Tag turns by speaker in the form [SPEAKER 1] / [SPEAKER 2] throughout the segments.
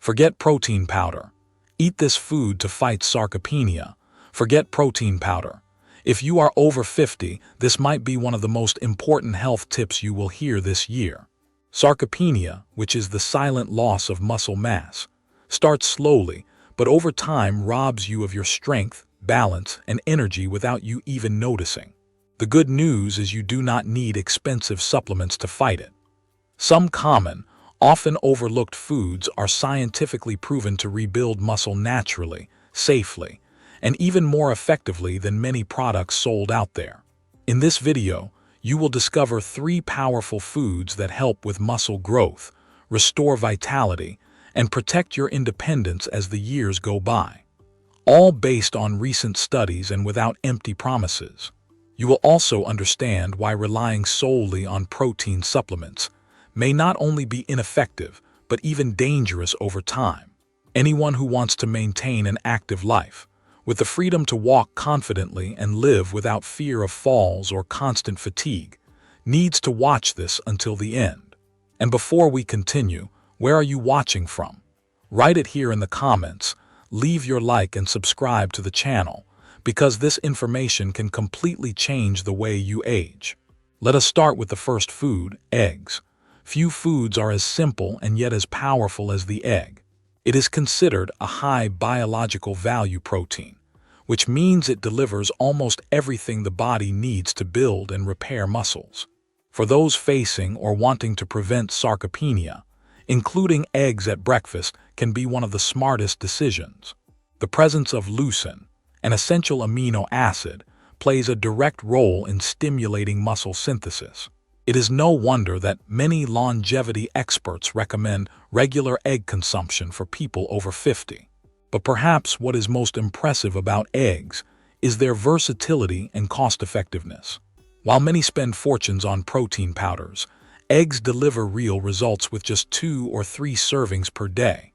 [SPEAKER 1] Forget protein powder. Eat this food to fight sarcopenia. Forget protein powder. If you are over 50, this might be one of the most important health tips you will hear this year. Sarcopenia, which is the silent loss of muscle mass, starts slowly, but over time robs you of your strength, balance, and energy without you even noticing. The good news is you do not need expensive supplements to fight it. Some common, often overlooked foods are scientifically proven to rebuild muscle naturally, safely, and even more effectively than many products sold out there. In this video, you will discover 3 powerful foods that help with muscle growth, restore vitality, and protect your independence as the years go by. All based on recent studies and without empty promises. You will also understand why relying solely on protein supplements may not only be ineffective, but even dangerous over time. Anyone who wants to maintain an active life, with the freedom to walk confidently and live without fear of falls or constant fatigue, needs to watch this until the end. And before we continue, where are you watching from? Write it here in the comments, leave your like and subscribe to the channel, because this information can completely change the way you age. Let us start with the first food, eggs. Few foods are as simple and yet as powerful as the egg. It is considered a high biological value protein, which means it delivers almost everything the body needs to build and repair muscles. For those facing or wanting to prevent sarcopenia, including eggs at breakfast can be one of the smartest decisions. The presence of leucine, an essential amino acid, plays a direct role in stimulating muscle synthesis. It is no wonder that many longevity experts recommend regular egg consumption for people over 50. But perhaps what is most impressive about eggs is their versatility and cost-effectiveness. While many spend fortunes on protein powders, eggs deliver real results with just 2 or 3 servings per day.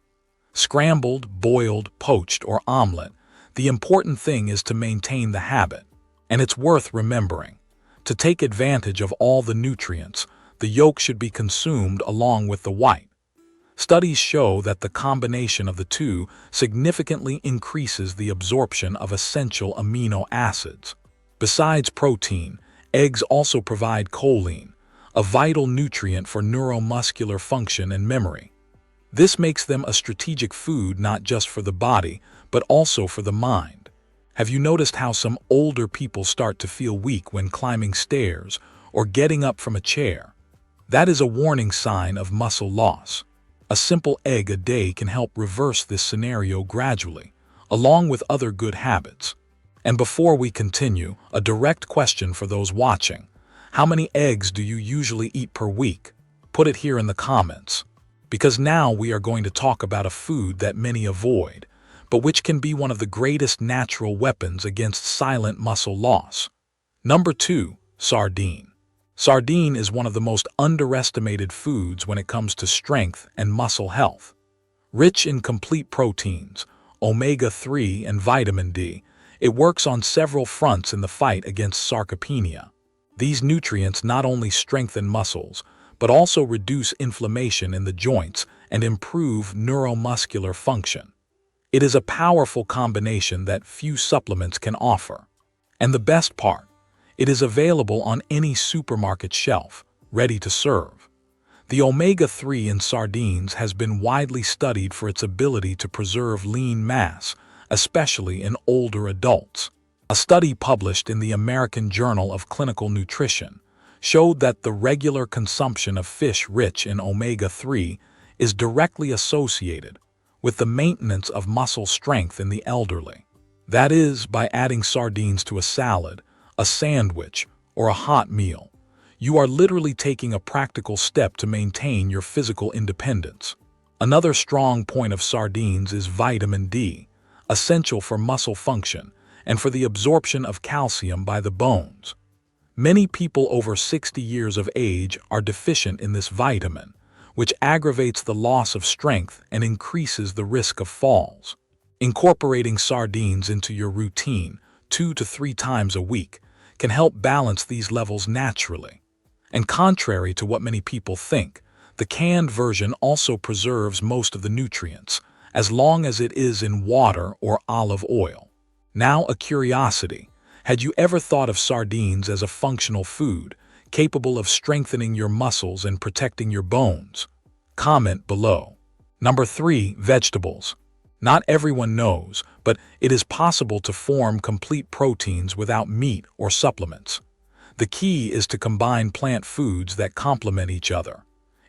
[SPEAKER 1] Scrambled, boiled, poached, or omelet, the important thing is to maintain the habit. And it's worth remembering. To take advantage of all the nutrients, the yolk should be consumed along with the white. Studies show that the combination of the two significantly increases the absorption of essential amino acids. Besides protein, eggs also provide choline, a vital nutrient for neuromuscular function and memory. This makes them a strategic food not just for the body, but also for the mind. Have you noticed how some older people start to feel weak when climbing stairs or getting up from a chair? That is a warning sign of muscle loss. A simple egg a day can help reverse this scenario gradually, along with other good habits. And before we continue, a direct question for those watching. How many eggs do you usually eat per week? Put it here in the comments. Because now we are going to talk about a food that many avoid, but which can be one of the greatest natural weapons against silent muscle loss. Number 2, sardine. Sardine is one of the most underestimated foods when it comes to strength and muscle health. Rich in complete proteins, omega-3 and vitamin D, it works on several fronts in the fight against sarcopenia. These nutrients not only strengthen muscles, but also reduce inflammation in the joints and improve neuromuscular function. It is a powerful combination that few supplements can offer. And the best part, it is available on any supermarket shelf, ready to serve. The omega-3 in sardines has been widely studied for its ability to preserve lean mass, especially in older adults. A study published in the American Journal of Clinical Nutrition showed that the regular consumption of fish rich in omega-3 is directly associated with the maintenance of muscle strength in the elderly. That is, by adding sardines to a salad, a sandwich, or a hot meal, you are literally taking a practical step to maintain your physical independence. Another strong point of sardines is vitamin D, essential for muscle function and for the absorption of calcium by the bones. Many people over 60 years of age are deficient in this vitamin, which aggravates the loss of strength and increases the risk of falls. Incorporating sardines into your routine 2 to 3 times a week can help balance these levels naturally. And contrary to what many people think, The canned version also preserves most of the nutrients, as long as it is in water or olive oil. Now a curiosity. Had you ever thought of sardines as a functional food, capable of strengthening your muscles and protecting your bones? Comment below. Number 3. Vegetables. Not everyone knows, but it is possible to form complete proteins without meat or supplements. The key is to combine plant foods that complement each other.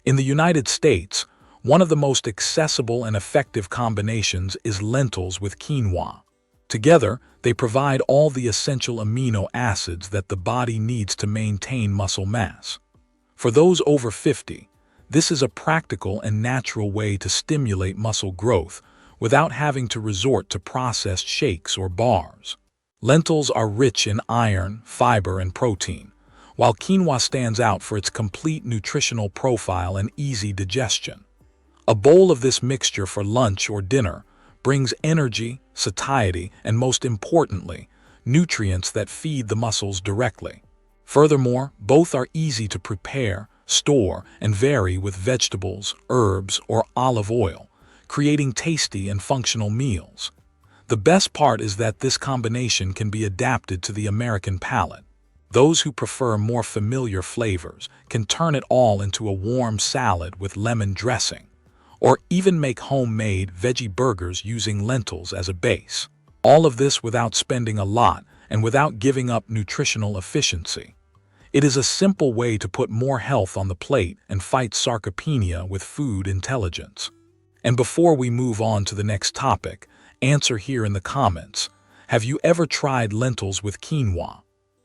[SPEAKER 1] In the United States, one of the most accessible and effective combinations is lentils with quinoa. Together, they provide all the essential amino acids that the body needs to maintain muscle mass. For those over 50, this is a practical and natural way to stimulate muscle growth without having to resort to processed shakes or bars. Lentils are rich in iron, fiber, and protein, while quinoa stands out for its complete nutritional profile and easy digestion. A bowl of this mixture for lunch or dinner brings energy, satiety, and most importantly, nutrients that feed the muscles directly. Furthermore, both are easy to prepare, store, and vary with vegetables, herbs, or olive oil, creating tasty and functional meals. The best part is that this combination can be adapted to the American palate. Those who prefer more familiar flavors can turn it all into a warm salad with lemon dressing, or even make homemade veggie burgers using lentils as a base. All of this without spending a lot and without giving up nutritional efficiency. It is a simple way to put more health on the plate and fight sarcopenia with food intelligence. And before we move on to the next topic, answer here in the comments, have you ever tried lentils with quinoa?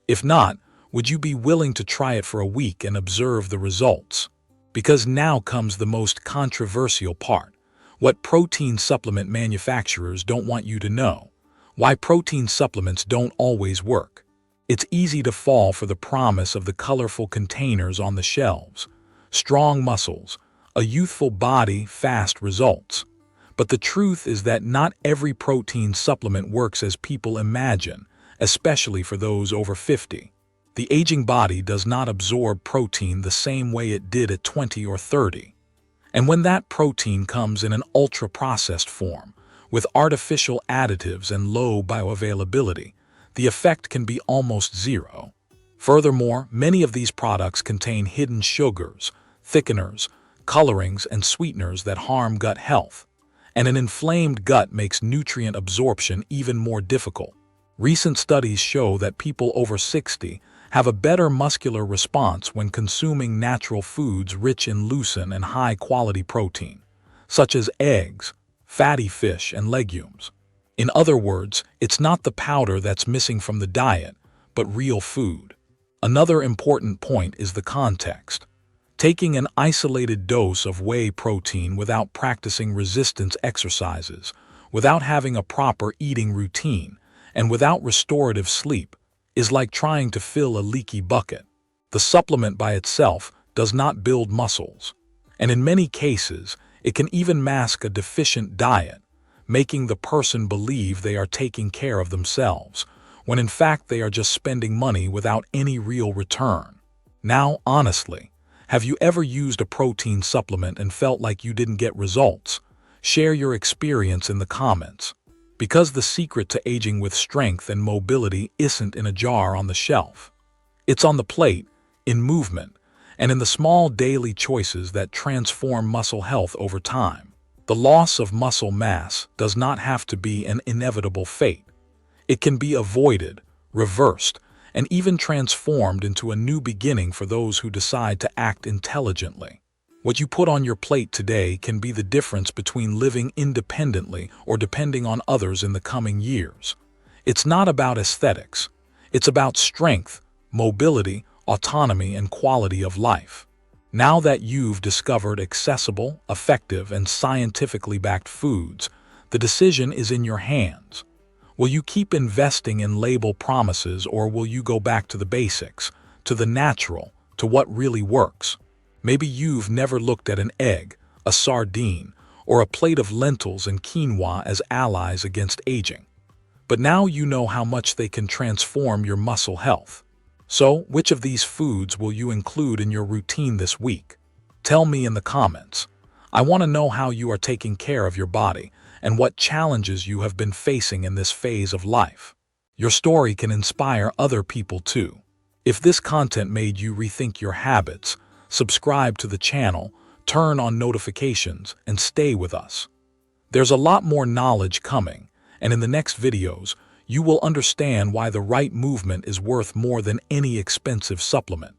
[SPEAKER 1] If not, would you be willing to try it for a week and observe the results? Because now comes the most controversial part, what protein supplement manufacturers don't want you to know. Why protein supplements don't always work. It's easy to fall for the promise of the colorful containers on the shelves. Strong muscles, a youthful body, fast results. But the truth is that not every protein supplement works as people imagine, especially for those over 50. The aging body does not absorb protein the same way it did at 20 or 30. And when that protein comes in an ultra-processed form, with artificial additives and low bioavailability, the effect can be almost zero. Furthermore, many of these products contain hidden sugars, thickeners, colorings, and sweeteners that harm gut health. And an inflamed gut makes nutrient absorption even more difficult. Recent studies show that people over 60 have a better muscular response when consuming natural foods rich in leucine and high-quality protein, such as eggs, fatty fish, and legumes. In other words, it's not the powder that's missing from the diet, but real food. Another important point is the context. Taking an isolated dose of whey protein without practicing resistance exercises, without having a proper eating routine, and without restorative sleep, is like trying to fill a leaky bucket. The supplement by itself does not build muscles, and in many cases, it can even mask a deficient diet, making the person believe they are taking care of themselves, when in fact they are just spending money without any real return. Now, honestly, have you ever used a protein supplement and felt like you didn't get results? Share your experience in the comments. Because the secret to aging with strength and mobility isn't in a jar on the shelf. It's on the plate, in movement, and in the small daily choices that transform muscle health over time. The loss of muscle mass does not have to be an inevitable fate. It can be avoided, reversed, and even transformed into a new beginning for those who decide to act intelligently. What you put on your plate today can be the difference between living independently or depending on others in the coming years. It's not about aesthetics. It's about strength, mobility, autonomy, and quality of life. Now that you've discovered accessible, effective, and scientifically backed foods, the decision is in your hands. Will you keep investing in label promises, or will you go back to the basics, to the natural, to what really works? Maybe you've never looked at an egg, a sardine, or a plate of lentils and quinoa as allies against aging. But now you know how much they can transform your muscle health. So, which of these foods will you include in your routine this week? Tell me in the comments. I want to know how you are taking care of your body and what challenges you have been facing in this phase of life. Your story can inspire other people too. If this content made you rethink your habits, subscribe to the channel, turn on notifications, and stay with us. There's a lot more knowledge coming, and in the next videos, you will understand why the right movement is worth more than any expensive supplement.